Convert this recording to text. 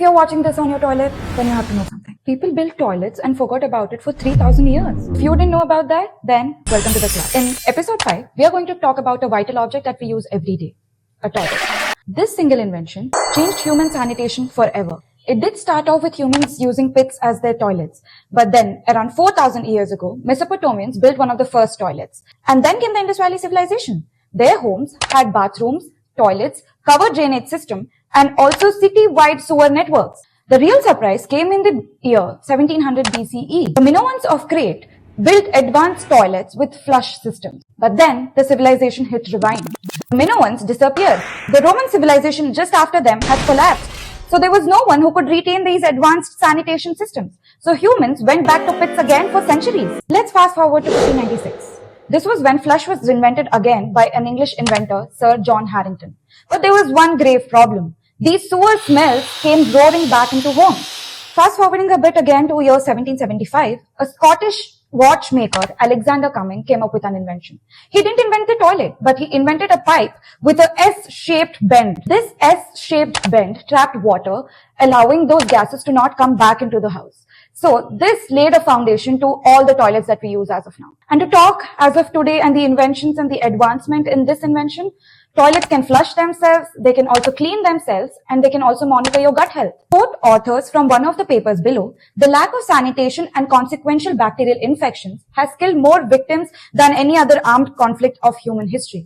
you're watching this on your toilet, then you have to know something. People built toilets and forgot about it for 3,000 years. If you didn't know about that, then welcome to the class. In episode 5, we are going to talk about a vital object that we use every day, a toilet. This single invention changed human sanitation forever. It did start off with humans using pits as their toilets. But then, around 4,000 years ago, Mesopotamians built one of the first toilets. And then came the Indus Valley civilization. Their homes had bathrooms, toilets, covered drainage system, and also city-wide sewer networks. The real surprise came in the year 1700 BCE. The Minoans of Crete built advanced toilets with flush systems. But then, the civilization hit rewind. The Minoans disappeared. The Roman civilization just after them had collapsed. So there was no one who could retain these advanced sanitation systems. So humans went back to pits again for centuries. Let's fast forward to 1596. This was when flush was invented again by an English inventor, Sir John Harrington. But there was one grave problem. These sewer smells came roaring back into homes. Fast forwarding a bit again to year 1775, a Scottish watchmaker, Alexander Cumming, came up with an invention. He didn't invent the toilet, but he invented a pipe with a S-shaped bend. This S-shaped bend trapped water, allowing those gases to not come back into the house. So this laid a foundation to all the toilets that we use as of now. And to talk as of today and the inventions and the advancement in this invention, toilets can flush themselves, they can also clean themselves, and they can also monitor your gut health. Quote authors from one of the papers below, the lack of sanitation and consequential bacterial infections has killed more victims than any other armed conflict of human history.